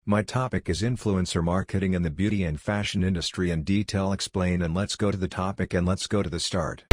My topic is influencer marketing in the beauty and fashion industry in detail explain, and let's go to the topic and let's go to the start.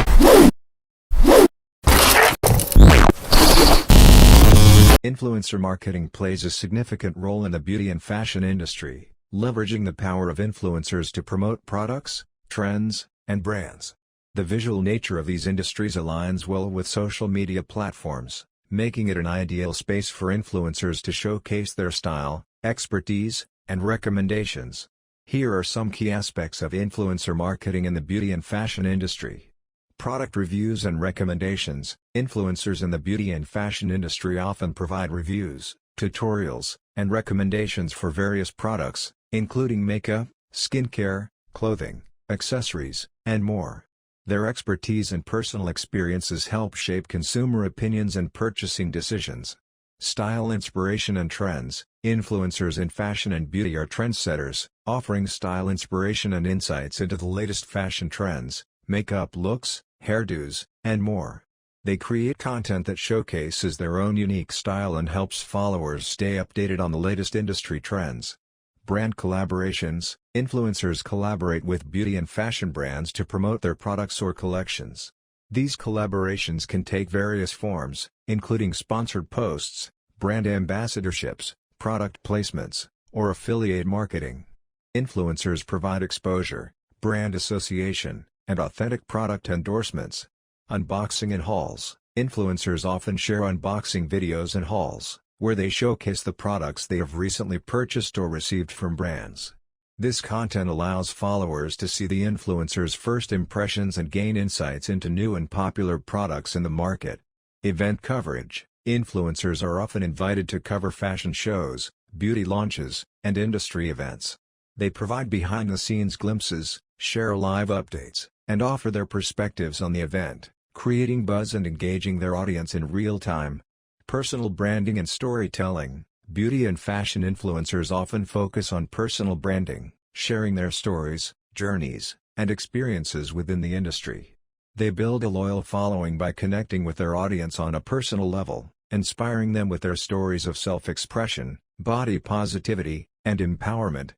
Influencer marketing plays a significant role in the beauty and fashion industry, leveraging the power of influencers to promote products, trends, and brands. The visual nature of these industries aligns well with social media platforms, making it an ideal space for influencers to showcase their style, expertise, and recommendations. Here are some key aspects of influencer marketing in the beauty and fashion industry. Product reviews and recommendations. Influencers in the beauty and fashion industry often provide reviews, tutorials, and recommendations for various products, including makeup, skincare, clothing, accessories, and more. Their expertise and personal experiences help shape consumer opinions and purchasing decisions. Style inspiration and trends. Influencers in fashion and beauty are trendsetters, offering style inspiration and insights into the latest fashion trends, makeup looks, hairdos, and more. They create content that showcases their own unique style and helps followers stay updated on the latest industry trends. Brand collaborations. Influencers collaborate with beauty and fashion brands to promote their products or collections. These collaborations can take various forms, including sponsored posts, brand ambassadorships, product placements, or affiliate marketing. Influencers provide exposure, brand association, and authentic product endorsements. Unboxing and hauls. Influencers often share unboxing videos and hauls, where they showcase the products they have recently purchased or received from brands. This content allows followers to see the influencer's first impressions and gain insights into new and popular products in the market. Event coverage. Influencers are often invited to cover fashion shows, beauty launches, and industry events. They provide behind-the-scenes glimpses, share live updates, and offer their perspectives on the event, creating buzz and engaging their audience in real time. Personal branding and storytelling. Beauty and fashion influencers often focus on personal branding, sharing their stories, journeys, and experiences within the industry. They build a loyal following by connecting with their audience on a personal level, inspiring them with their stories of self-expression, body positivity, and empowerment.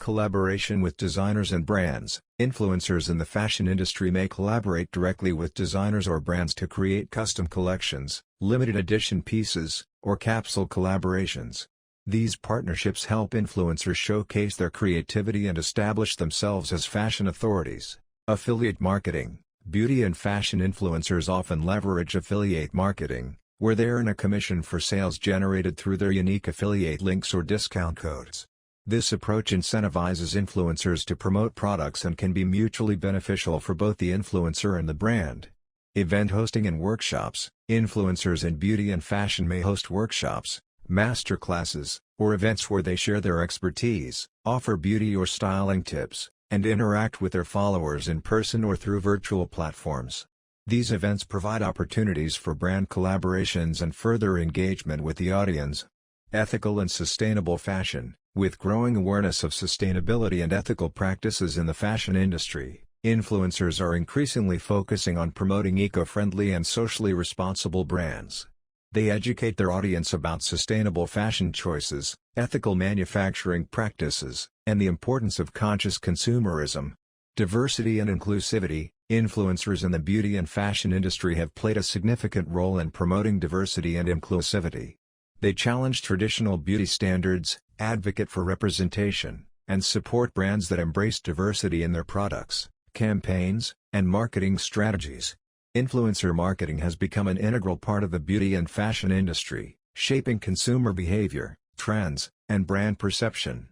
Collaboration with designers and brands. Influencers in the fashion industry may collaborate directly with designers or brands to create custom collections, limited edition pieces, or capsule collaborations. These partnerships help influencers showcase their creativity and establish themselves as fashion authorities. Affiliate marketing. Beauty and fashion influencers often leverage affiliate marketing, where they earn a commission for sales generated through their unique affiliate links or discount codes. This approach incentivizes influencers to promote products and can be mutually beneficial for both the influencer and the brand. Event hosting and workshops. Influencers in beauty and fashion may host workshops, masterclasses, or events where they share their expertise, offer beauty or styling tips, and interact with their followers in person or through virtual platforms. These events provide opportunities for brand collaborations and further engagement with the audience. Ethical and sustainable fashion. With growing awareness of sustainability and ethical practices in the fashion industry, influencers are increasingly focusing on promoting eco-friendly and socially responsible brands. They educate their audience about sustainable fashion choices, ethical manufacturing practices, and the importance of conscious consumerism. Diversity and inclusivity. Influencers in the beauty and fashion industry have played a significant role in promoting diversity and inclusivity. They challenge traditional beauty standards, advocate for representation, and support brands that embrace diversity in their products, campaigns, and marketing strategies. Influencer marketing has become an integral part of the beauty and fashion industry, shaping consumer behavior, trends, and brand perception.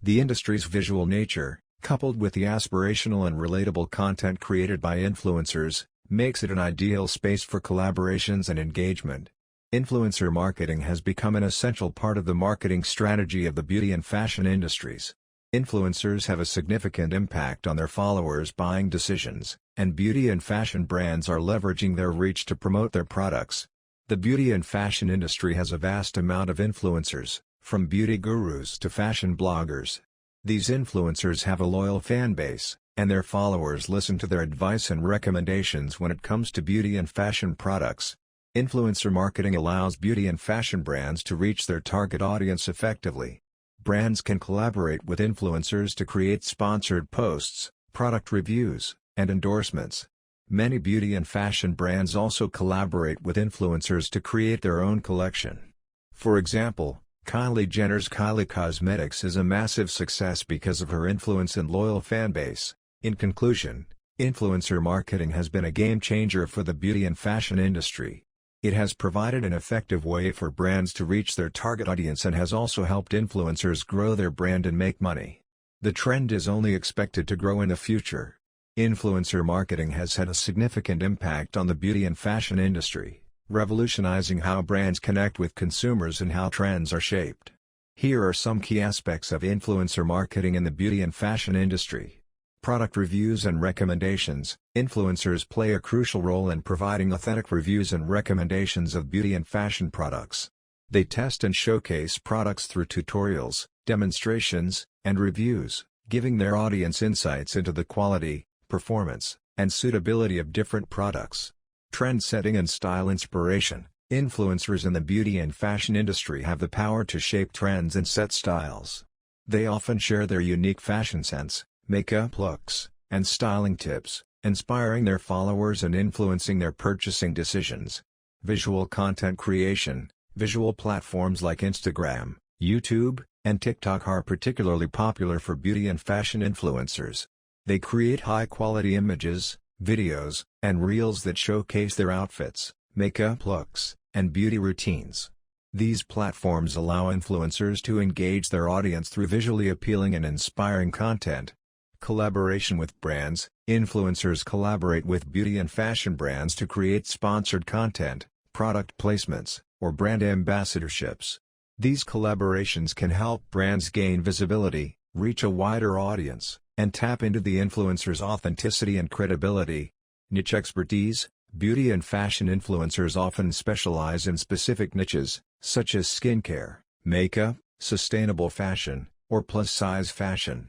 The industry's visual nature, coupled with the aspirational and relatable content created by influencers, makes it an ideal space for collaborations and engagement. Influencer marketing has become an essential part of the marketing strategy of the beauty and fashion industries. Influencers have a significant impact on their followers' buying decisions, and beauty and fashion brands are leveraging their reach to promote their products. The beauty and fashion industry has a vast amount of influencers, from beauty gurus to fashion bloggers. These influencers have a loyal fan base, and their followers listen to their advice and recommendations when it comes to beauty and fashion products. Influencer marketing allows beauty and fashion brands to reach their target audience effectively. Brands can collaborate with influencers to create sponsored posts, product reviews, and endorsements. Many beauty and fashion brands also collaborate with influencers to create their own collection. For example, Kylie Jenner's Kylie Cosmetics is a massive success because of her influence and loyal fanbase. In conclusion, influencer marketing has been a game changer for the beauty and fashion industry. It has provided an effective way for brands to reach their target audience and has also helped influencers grow their brand and make money. The trend is only expected to grow in the future. Influencer marketing has had a significant impact on the beauty and fashion industry, revolutionizing how brands connect with consumers and how trends are shaped. Here are some key aspects of influencer marketing in the beauty and fashion industry. Product reviews and recommendations. Influencers play a crucial role in providing authentic reviews and recommendations of beauty and fashion products. They test and showcase products through tutorials, demonstrations, and reviews, giving their audience insights into the quality, performance, and suitability of different products. Trend setting and style inspiration. Influencers in the beauty and fashion industry have the power to shape trends and set styles. They often share their unique fashion sense, makeup looks, and styling tips, inspiring their followers and influencing their purchasing decisions. Visual content creation. Visual platforms like Instagram, YouTube, and TikTok are particularly popular for beauty and fashion influencers. They create high-quality images, videos, and reels that showcase their outfits, makeup looks, and beauty routines. These platforms allow influencers to engage their audience through visually appealing and inspiring content. Collaboration with brands. Influencers collaborate with beauty and fashion brands to create sponsored content, product placements, or brand ambassadorships. These collaborations can help brands gain visibility, reach a wider audience, and tap into the influencer's authenticity and credibility. Niche expertise. Beauty and fashion influencers often specialize in specific niches, such as skincare, makeup, sustainable fashion, or plus-size fashion.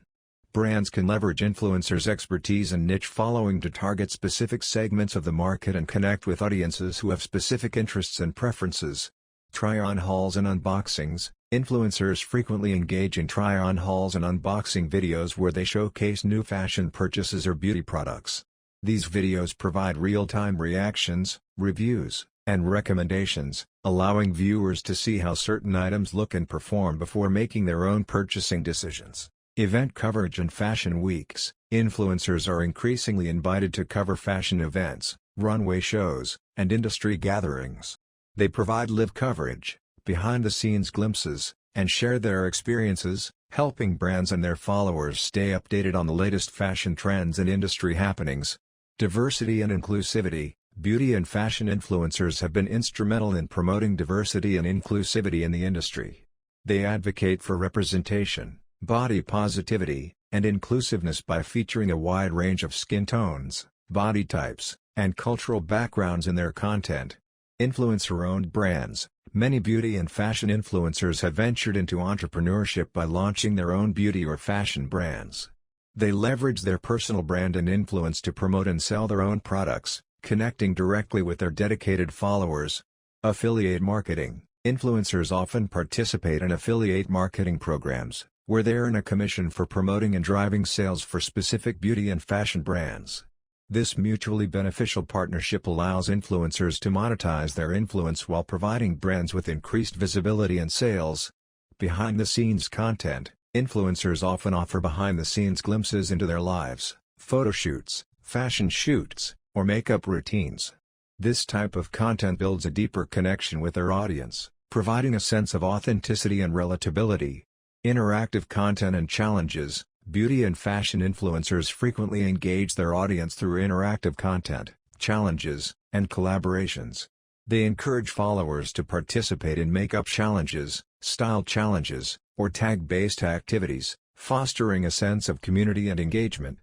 Brands can leverage influencers' expertise and niche following to target specific segments of the market and connect with audiences who have specific interests and preferences. Try-on hauls and unboxings. Influencers frequently engage in try-on hauls and unboxing videos where they showcase new fashion purchases or beauty products. These videos provide real-time reactions, reviews, and recommendations, allowing viewers to see how certain items look and perform before making their own purchasing decisions. Event coverage and fashion weeks. Influencers are increasingly invited to cover fashion events, runway shows, and industry gatherings. They provide live coverage, behind-the-scenes glimpses, and share their experiences, helping brands and their followers stay updated on the latest fashion trends and industry happenings. Diversity and inclusivity. Beauty and fashion influencers have been instrumental in promoting diversity and inclusivity in the industry. They advocate for representation, body positivity, and inclusiveness by featuring a wide range of skin tones, body types, and cultural backgrounds in their content. Influencer-owned brands. Many beauty and fashion influencers have ventured into entrepreneurship by launching their own beauty or fashion brands. They leverage their personal brand and influence to promote and sell their own products, connecting directly with their dedicated followers. Affiliate marketing. Influencers often participate in affiliate marketing programs, where they earn a commission for promoting and driving sales for specific beauty and fashion brands. This mutually beneficial partnership allows influencers to monetize their influence while providing brands with increased visibility and sales. Behind-the-scenes content. Influencers often offer behind-the-scenes glimpses into their lives, photo shoots, fashion shoots, or makeup routines. This type of content builds a deeper connection with their audience, providing a sense of authenticity and relatability. Interactive content and challenges. Beauty and fashion influencers frequently engage their audience through interactive content, challenges, and collaborations. They encourage followers to participate in makeup challenges, style challenges, or tag-based activities, fostering a sense of community and engagement.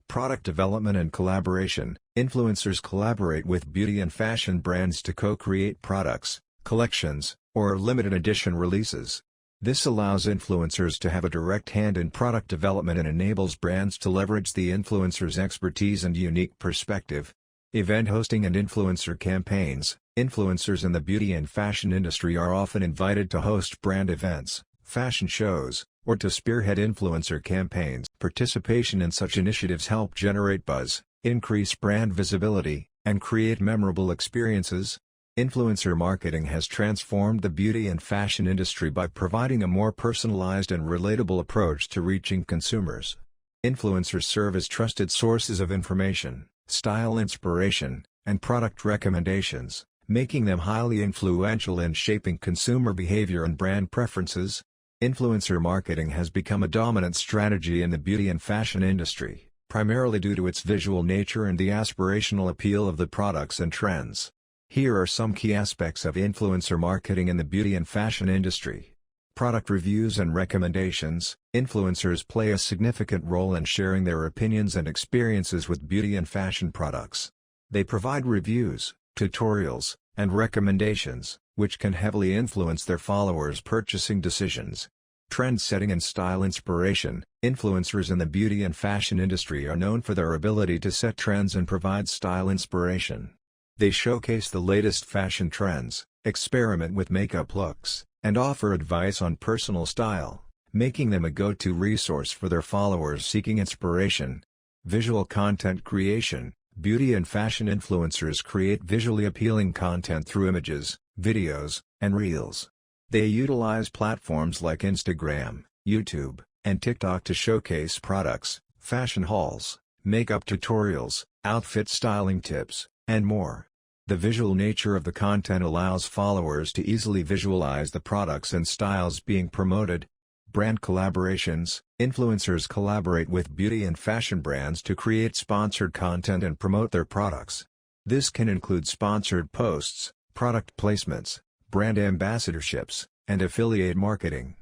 Product development and collaboration. Influencers collaborate with beauty and fashion brands to co-create products, collections, or limited edition releases. This allows influencers to have a direct hand in product development and enables brands to leverage the influencer's expertise and unique perspective. Event hosting and influencer campaigns. Influencers in the beauty and fashion industry are often invited to host brand events, fashion shows, or to spearhead influencer campaigns. Participation in such initiatives help generate buzz, increase brand visibility, and create memorable experiences. Influencer marketing has transformed the beauty and fashion industry by providing a more personalized and relatable approach to reaching consumers. Influencers serve as trusted sources of information, style inspiration, and product recommendations, making them highly influential in shaping consumer behavior and brand preferences. Influencer marketing has become a dominant strategy in the beauty and fashion industry, primarily due to its visual nature and the aspirational appeal of the products and trends. Here are some key aspects of influencer marketing in the beauty and fashion industry. Product reviews and recommendations. Influencers play a significant role in sharing their opinions and experiences with beauty and fashion products. They provide reviews, tutorials, and recommendations, which can heavily influence their followers' purchasing decisions. Trend setting and style inspiration. Influencers in the beauty and fashion industry are known for their ability to set trends and provide style inspiration. They showcase the latest fashion trends, experiment with makeup looks, and offer advice on personal style, making them a go-to resource for their followers seeking inspiration. Visual content creation. Beauty and fashion influencers create visually appealing content through images, videos, and reels. They utilize platforms like Instagram, YouTube, and TikTok to showcase products, fashion hauls, makeup tutorials, outfit styling tips, and more. The visual nature of the content allows followers to easily visualize the products and styles being promoted. Brand collaborations. Influencers collaborate with beauty and fashion brands to create sponsored content and promote their products. This can include sponsored posts, product placements, brand ambassadorships, and affiliate marketing.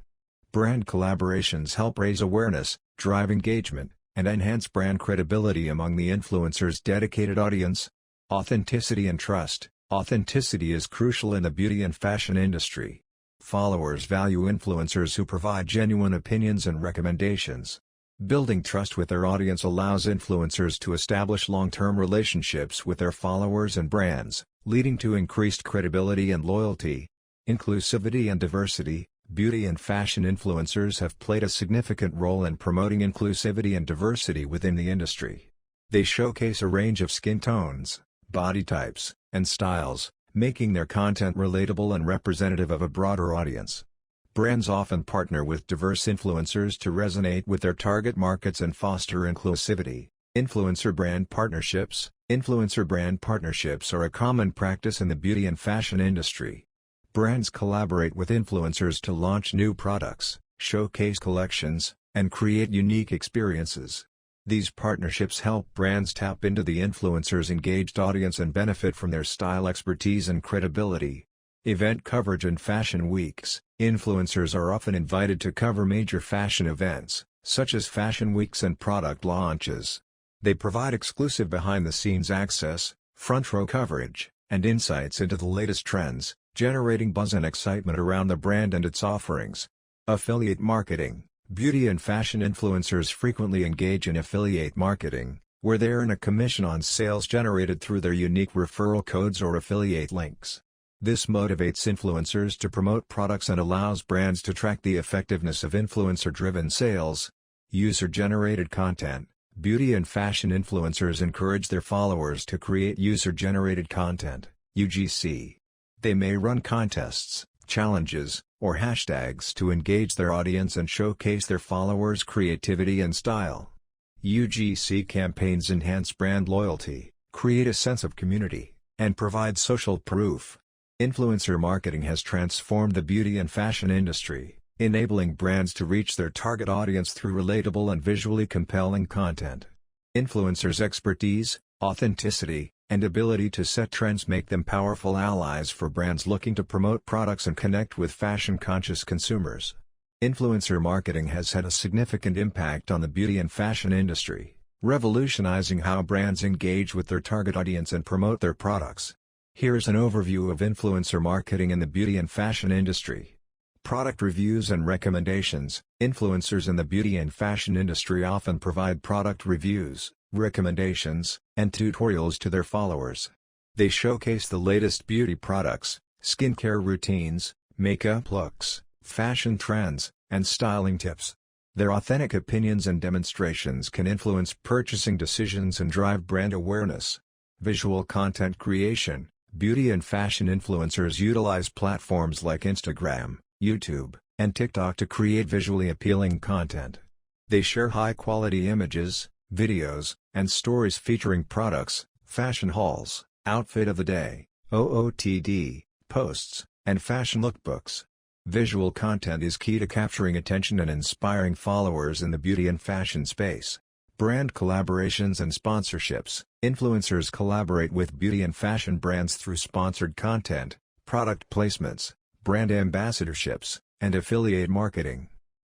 Brand collaborations help raise awareness, drive engagement, and enhance brand credibility among the influencer's dedicated audience. Authenticity and trust. Authenticity is crucial in the beauty and fashion industry. Followers value influencers who provide genuine opinions and recommendations. Building trust with their audience allows influencers to establish long-term relationships with their followers and brands, leading to increased credibility and loyalty. Inclusivity and diversity. Beauty and fashion influencers have played a significant role in promoting inclusivity and diversity within the industry. They showcase a range of skin tones, body types, and styles, making their content relatable and representative of a broader audience. Brands often partner with diverse influencers to resonate with their target markets and foster inclusivity. Influencer brand partnerships. Influencer brand partnerships are a common practice in the beauty and fashion industry. Brands collaborate with influencers to launch new products, showcase collections, and create unique experiences. These partnerships help brands tap into the influencer's engaged audience and benefit from their style expertise and credibility. Event coverage and fashion weeks. Influencers are often invited to cover major fashion events, such as fashion weeks and product launches. They provide exclusive behind-the-scenes access, front-row coverage, and insights into the latest trends, generating buzz and excitement around the brand and its offerings. Affiliate marketing. Beauty and fashion influencers frequently engage in affiliate marketing, where they earn a commission on sales generated through their unique referral codes or affiliate links. This motivates influencers to promote products and allows brands to track the effectiveness of influencer-driven sales. User-generated content. Beauty and fashion influencers encourage their followers to create user-generated content, UGC. They may run contests, challenges, or hashtags to engage their audience and showcase their followers' creativity and style. UGC campaigns enhance brand loyalty, create a sense of community, and provide social proof. Influencer marketing has transformed the beauty and fashion industry, enabling brands to reach their target audience through relatable and visually compelling content. Influencers' expertise, authenticity, and ability to set trends make them powerful allies for brands looking to promote products and connect with fashion-conscious consumers. Influencer marketing has had a significant impact on the beauty and fashion industry, revolutionizing how brands engage with their target audience and promote their products. Here's an overview of influencer marketing in the beauty and fashion industry. Product reviews and recommendations. Influencers in the beauty and fashion industry often provide product reviews, recommendations, and tutorials to their followers. They showcase the latest beauty products, skincare routines, makeup looks, fashion trends, and styling tips. Their authentic opinions and demonstrations can influence purchasing decisions and drive brand awareness. Visual content creation. Beauty and fashion influencers utilize platforms like Instagram, YouTube, and TikTok to create visually appealing content. They share high-quality images, videos, and stories featuring products, fashion hauls, outfit of the day, OOTD, posts, and fashion lookbooks. Visual content is key to capturing attention and inspiring followers in the beauty and fashion space. Brand collaborations and sponsorships. Influencers collaborate with beauty and fashion brands through sponsored content, product placements, brand ambassadorships, and affiliate marketing.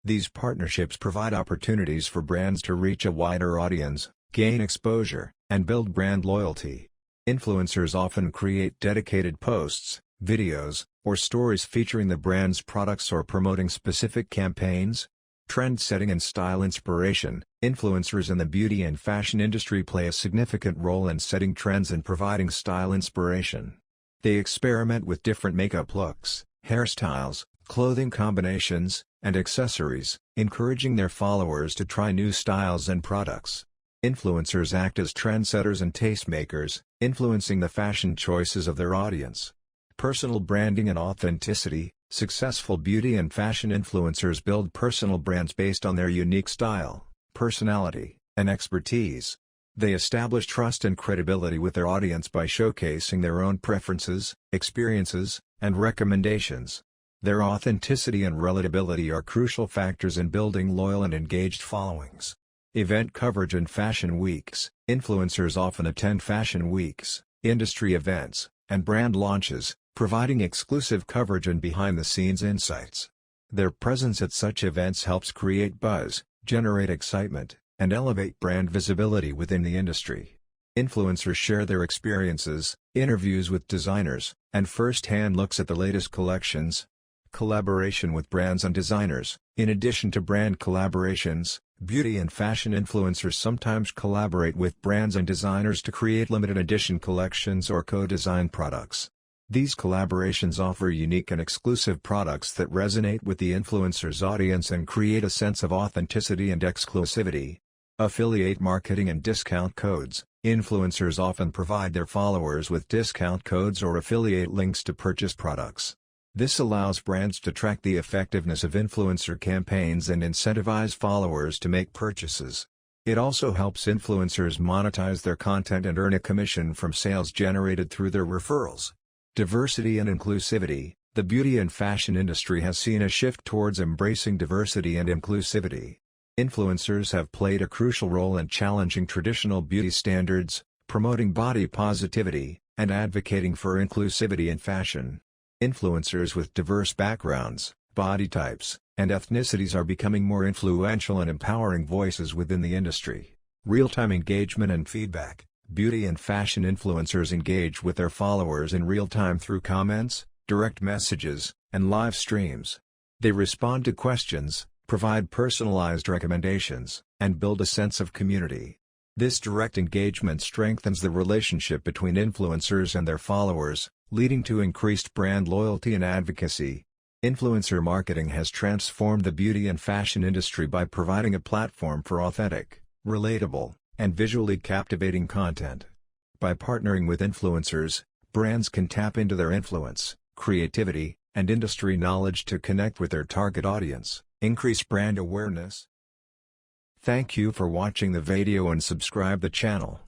These partnerships provide opportunities for brands to reach a wider audience, gain exposure, and build brand loyalty. Influencers often create dedicated posts, videos, or stories featuring the brand's products or promoting specific campaigns. Trend setting and style inspiration. Influencers in the beauty and fashion industry play a significant role in setting trends and providing style inspiration. They experiment with different makeup looks, hairstyles, clothing combinations, and accessories, encouraging their followers to try new styles and products. Influencers act as trendsetters and tastemakers, influencing the fashion choices of their audience. Personal branding and authenticity. Successful beauty and fashion influencers build personal brands based on their unique style, personality, and expertise. They establish trust and credibility with their audience by showcasing their own preferences, experiences, and recommendations. Their authenticity and relatability are crucial factors in building loyal and engaged followings. Event coverage and fashion weeks. Influencers often attend fashion weeks, industry events, and brand launches, providing exclusive coverage and behind-the-scenes insights. Their presence at such events helps create buzz, generate excitement, and elevate brand visibility within the industry. Influencers share their experiences, interviews with designers, and first-hand looks at the latest collections. Collaboration with brands and designers. In addition to brand collaborations, beauty and fashion influencers sometimes collaborate with brands and designers to create limited edition collections or co-design products. These collaborations offer unique and exclusive products that resonate with the influencer's audience and create a sense of authenticity and exclusivity. Affiliate marketing and discount codes. Influencers often provide their followers with discount codes or affiliate links to purchase products. This allows brands to track the effectiveness of influencer campaigns and incentivize followers to make purchases. It also helps influencers monetize their content and earn a commission from sales generated through their referrals. Diversity and inclusivity. The beauty and fashion industry has seen a shift towards embracing diversity and inclusivity. Influencers have played a crucial role in challenging traditional beauty standards, promoting body positivity, and advocating for inclusivity in fashion. Influencers with diverse backgrounds, body types, and ethnicities are becoming more influential and empowering voices within the industry. Real-time engagement and feedback. Beauty and fashion influencers engage with their followers in real time through comments, direct messages, and live streams. They respond to questions, provide personalized recommendations, and build a sense of community. This direct engagement strengthens the relationship between influencers and their followers, leading to increased brand loyalty and advocacy. Influencer marketing has transformed the beauty and fashion industry by providing a platform for authentic, relatable, and visually captivating content. By partnering with influencers, brands can tap into their influence, creativity, and industry knowledge to connect with their target audience, increase brand awareness. Thank you for watching the video and subscribe the channel.